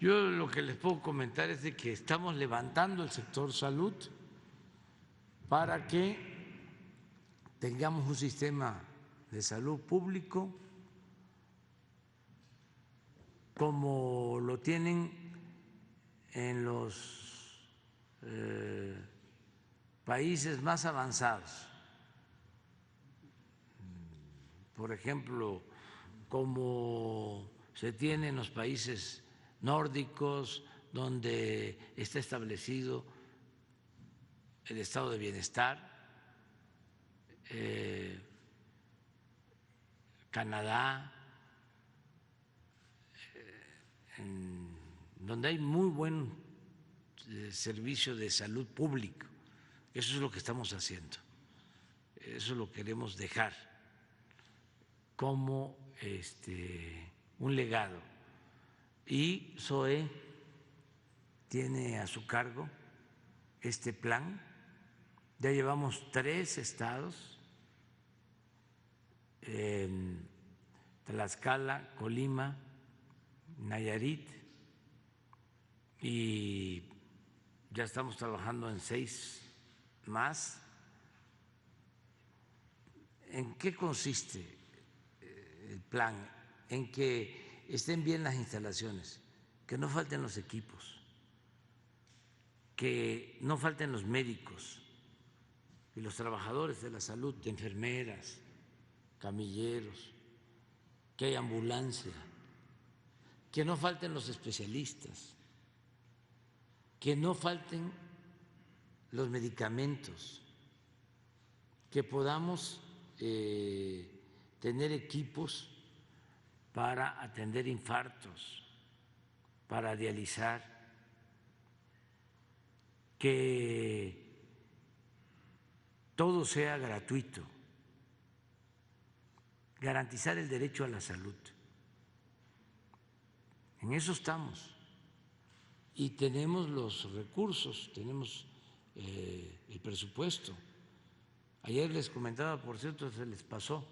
Yo lo que les puedo comentar es de que estamos levantando el sector salud para que tengamos un sistema de salud público como lo tienen en los países más avanzados. Por ejemplo, como se tiene en los países nórdicos, donde está establecido el estado de bienestar, Canadá, donde hay muy buen servicio de salud público. Eso es lo que estamos haciendo, eso lo queremos dejar como un legado. Y SOE tiene a su cargo este plan. Ya llevamos 3 estados, Tlaxcala, Colima, Nayarit, y ya estamos trabajando en 6 más. ¿En qué consiste el plan? En que estén bien las instalaciones, que no falten los equipos, que no falten los médicos y los trabajadores de la salud, de enfermeras, camilleros, que haya ambulancia, que no falten los especialistas, que no falten los medicamentos, que podamos tener equipos para atender infartos, para dializar, que todo sea gratuito, garantizar el derecho a la salud. En eso estamos y tenemos los recursos, tenemos el presupuesto. Ayer les comentaba, por cierto, se les pasó,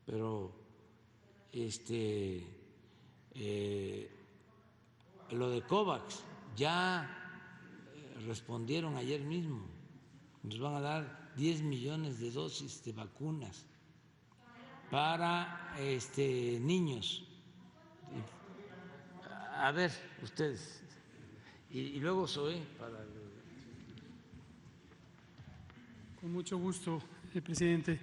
pero lo de COVAX ya respondieron ayer mismo, nos van a dar 10 millones de dosis de vacunas para niños. A ver, ustedes, y luego SOE para… Con mucho gusto, presidente.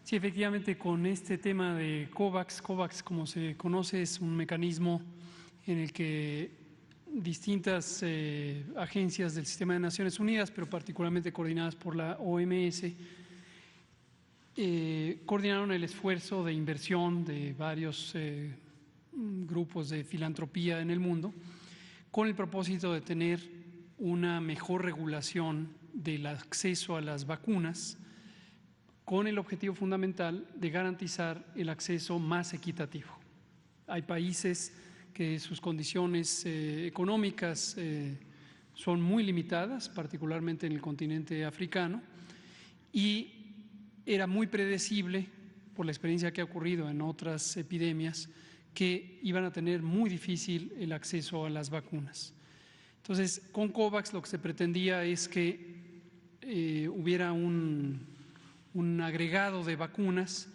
Sí, efectivamente, con este tema de COVAX, como se conoce, es un mecanismo en el que distintas agencias del sistema de Naciones Unidas, pero particularmente coordinadas por la OMS, coordinaron el esfuerzo de inversión de varios grupos de filantropía en el mundo con el propósito de tener una mejor regulación del acceso a las vacunas, con el objetivo fundamental de garantizar el acceso más equitativo. Hay países que sus condiciones económicas son muy limitadas, particularmente en el continente africano, y era muy predecible, por la experiencia que ha ocurrido en otras epidemias, que iban a tener muy difícil el acceso a las vacunas. Entonces, con COVAX lo que se pretendía es que hubiera un agregado de vacunas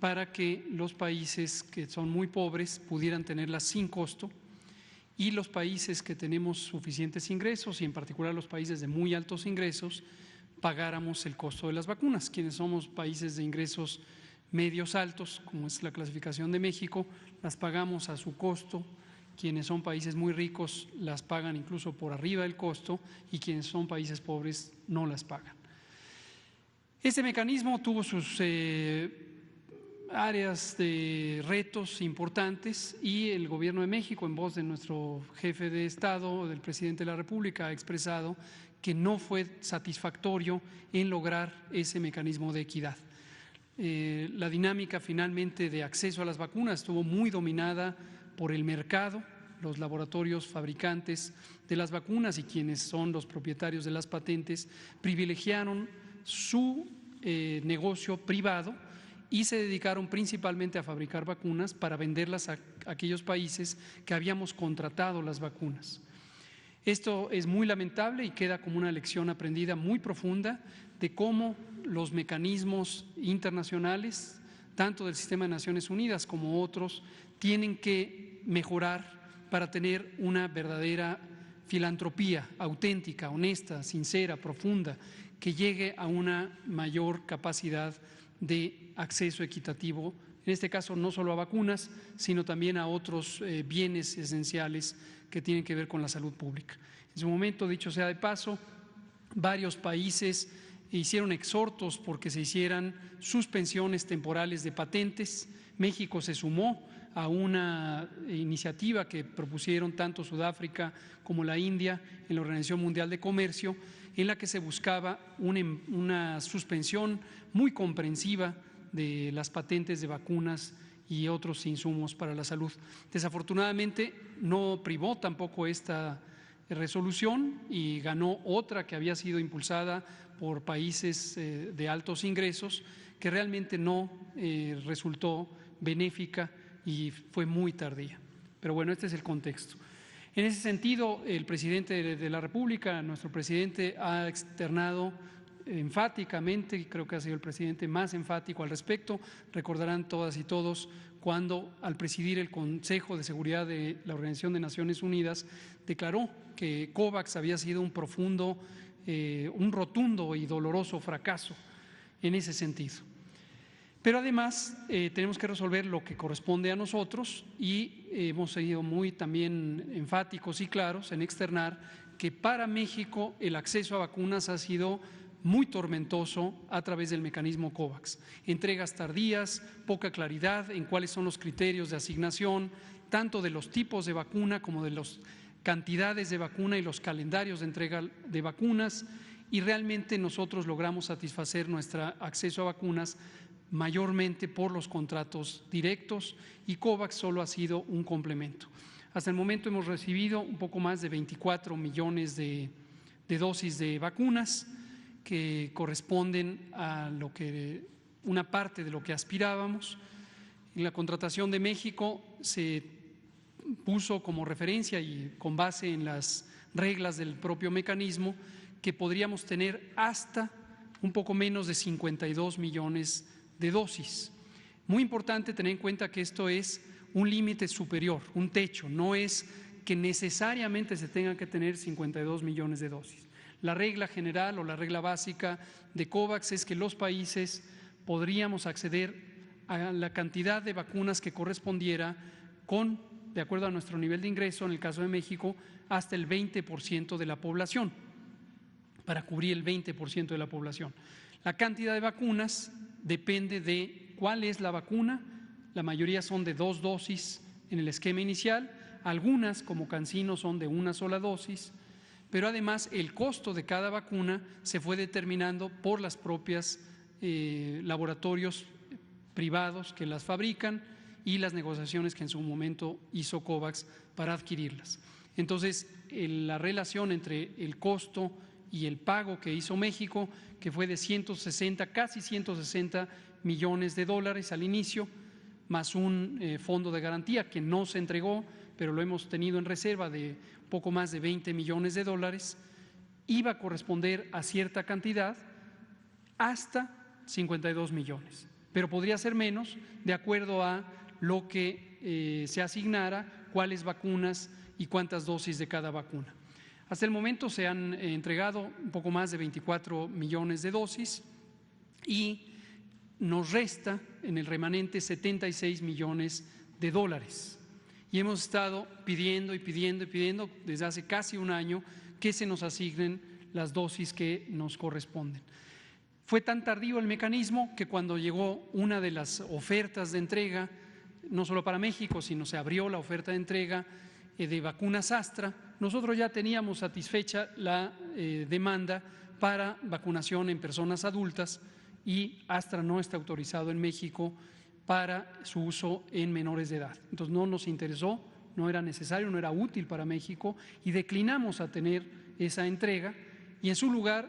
para que los países que son muy pobres pudieran tenerlas sin costo y los países que tenemos suficientes ingresos, y en particular los países de muy altos ingresos, pagáramos el costo de las vacunas. Quienes somos países de ingresos medios altos, como es la clasificación de México, las pagamos a su costo. Quienes son países muy ricos las pagan incluso por arriba del costo y quienes son países pobres no las pagan. Este mecanismo tuvo sus áreas de retos importantes y el Gobierno de México, en voz de nuestro jefe de Estado, del presidente de la República, ha expresado que no fue satisfactorio en lograr ese mecanismo de equidad. La dinámica finalmente de acceso a las vacunas estuvo muy dominada por el mercado, los laboratorios fabricantes de las vacunas y quienes son los propietarios de las patentes privilegiaron su negocio privado y se dedicaron principalmente a fabricar vacunas para venderlas a aquellos países que habíamos contratado las vacunas. Esto es muy lamentable y queda como una lección aprendida muy profunda de cómo los mecanismos internacionales, tanto del sistema de Naciones Unidas como otros, tienen que mejorar para tener una verdadera filantropía auténtica, honesta, sincera, profunda, que llegue a una mayor capacidad de acceso equitativo, en este caso no solo a vacunas, sino también a otros bienes esenciales que tienen que ver con la salud pública. En su momento, dicho sea de paso, varios países hicieron exhortos porque se hicieran suspensiones temporales de patentes. México se sumó a una iniciativa que propusieron tanto Sudáfrica como la India en la Organización Mundial de Comercio, en la que se buscaba una suspensión muy comprensiva de las patentes de vacunas y otros insumos para la salud. Desafortunadamente no privó tampoco esta resolución y ganó otra que había sido impulsada por países de altos ingresos, que realmente no resultó benéfica y fue muy tardía. Pero bueno, este es el contexto. En ese sentido, el presidente de la República, nuestro presidente, ha externado enfáticamente, y creo que ha sido el presidente más enfático al respecto. Recordarán todas y todos cuando, al presidir el Consejo de Seguridad de la Organización de Naciones Unidas, declaró que COVAX había sido un rotundo y doloroso fracaso en ese sentido. Pero además tenemos que resolver lo que corresponde a nosotros y hemos sido muy también enfáticos y claros en externar que para México el acceso a vacunas ha sido muy tormentoso a través del mecanismo COVAX. Entregas tardías, poca claridad en cuáles son los criterios de asignación, tanto de los tipos de vacuna como de las cantidades de vacuna y los calendarios de entrega de vacunas, y realmente nosotros logramos satisfacer nuestro acceso a vacunas mayormente por los contratos directos, y COVAX solo ha sido un complemento. Hasta el momento hemos recibido un poco más de 24 millones de dosis de vacunas, que corresponden a una parte de lo que aspirábamos. En la contratación de México se puso como referencia y con base en las reglas del propio mecanismo que podríamos tener hasta un poco menos de 52 millones de dosis. Muy importante tener en cuenta que esto es un límite superior, un techo, no es que necesariamente se tengan que tener 52 millones de dosis. La regla general o la regla básica de COVAX es que los países podríamos acceder a la cantidad de vacunas que correspondiera de acuerdo a nuestro nivel de ingreso, en el caso de México, hasta el 20% de la población, para cubrir el 20% de la población. La cantidad de vacunas depende de cuál es la vacuna. La mayoría son de 2 dosis en el esquema inicial, algunas como CanSino son de una sola dosis, pero además el costo de cada vacuna se fue determinando por las propias laboratorios privados que las fabrican y las negociaciones que en su momento hizo COVAX para adquirirlas. Entonces, la relación entre el costo y el pago que hizo México, que fue de casi 160 millones de dólares al inicio, más un fondo de garantía que no se entregó, pero lo hemos tenido en reserva de poco más de 20 millones de dólares, iba a corresponder a cierta cantidad hasta 52 millones, pero podría ser menos de acuerdo a lo que se asignara, cuáles vacunas y cuántas dosis de cada vacuna. Hasta el momento se han entregado un poco más de 24 millones de dosis y nos resta en el remanente 76 millones de dólares. Y hemos estado pidiendo desde hace casi un año que se nos asignen las dosis que nos corresponden. Fue tan tardío el mecanismo que cuando llegó una de las ofertas de entrega, no solo para México, sino se abrió la oferta de entrega de vacunas Astra, nosotros ya teníamos satisfecha la demanda para vacunación en personas adultas y Astra no está autorizado en México para su uso en menores de edad. Entonces no nos interesó, no era necesario, no era útil para México y declinamos a tener esa entrega y en su lugar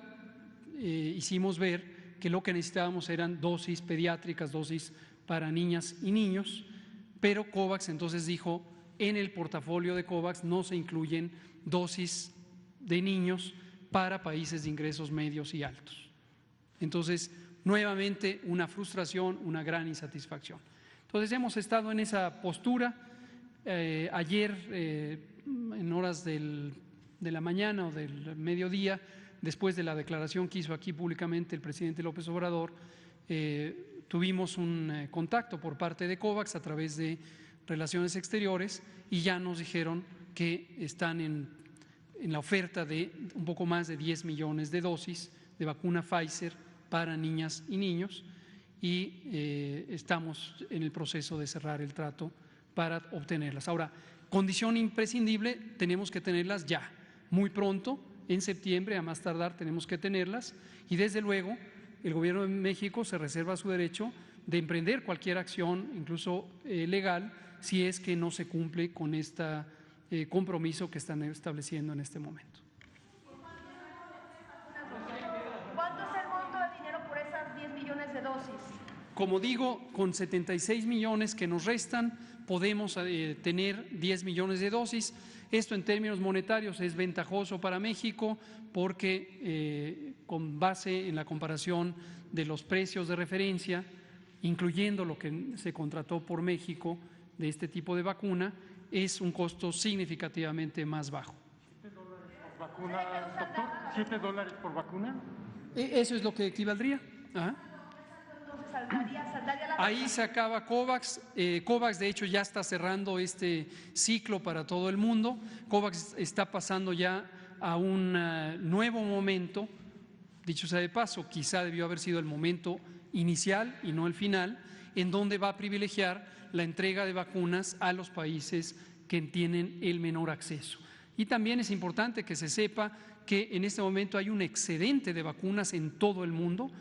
hicimos ver que lo que necesitábamos eran dosis pediátricas, dosis para niñas y niños, pero COVAX entonces dijo, en el portafolio de COVAX no se incluyen dosis de niños para países de ingresos medios y altos. Entonces, nuevamente una frustración, una gran insatisfacción. Entonces, hemos estado en esa postura. Ayer, en horas de la mañana o del mediodía, después de la declaración que hizo aquí públicamente el presidente López Obrador, tuvimos un contacto por parte de COVAX a través de Relaciones Exteriores y ya nos dijeron que están en la oferta de un poco más de 10 millones de dosis de vacuna Pfizer para niñas y niños y estamos en el proceso de cerrar el trato para obtenerlas. Ahora, condición imprescindible, tenemos que tenerlas ya, muy pronto, en septiembre, a más tardar tenemos que tenerlas y desde luego el Gobierno de México se reserva su derecho de emprender cualquier acción, incluso legal, si es que no se cumple con este compromiso que están estableciendo en este momento. ¿Cuánto es el monto de dinero por esas 10 millones de dosis? Como digo, con 76 millones que nos restan, podemos tener 10 millones de dosis. Esto en términos monetarios es ventajoso para México porque con base en la comparación de los precios de referencia, incluyendo lo que se contrató por México de este tipo de vacuna, es un costo significativamente más bajo. $7 por vacuna, doctor. $7 por vacuna. Eso es lo que equivaldría. Ajá. Ahí se acaba COVAX. COVAX, de hecho, ya está cerrando este ciclo para todo el mundo. COVAX está pasando ya a un nuevo momento. Dicho sea de paso, quizá debió haber sido el momento inicial y no el final, en donde va a privilegiar la entrega de vacunas a los países que tienen el menor acceso. Y también es importante que se sepa que en este momento hay un excedente de vacunas en todo el mundo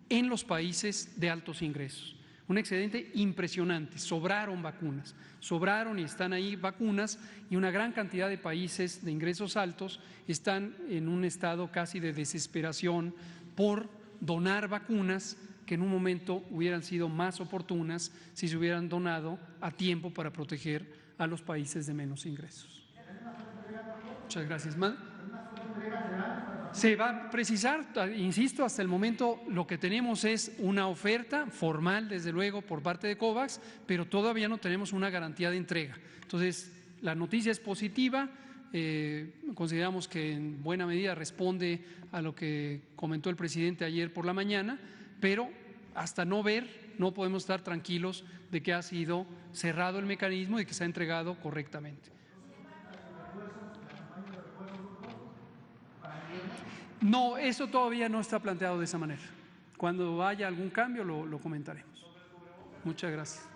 en los países de altos ingresos. Un excedente impresionante, sobraron vacunas, sobraron y están ahí vacunas y una gran cantidad de países de ingresos altos están en un estado casi de desesperación por donar vacunas que en un momento hubieran sido más oportunas si se hubieran donado a tiempo para proteger a los países de menos ingresos. Muchas gracias. Se va a precisar, insisto, hasta el momento lo que tenemos es una oferta formal, desde luego, por parte de COVAX, pero todavía no tenemos una garantía de entrega. Entonces, la noticia es positiva, consideramos que en buena medida responde a lo que comentó el presidente ayer por la mañana, pero hasta no ver, no podemos estar tranquilos de que ha sido cerrado el mecanismo y que se ha entregado correctamente. No, eso todavía no está planteado de esa manera. Cuando haya algún cambio lo comentaremos. Muchas gracias.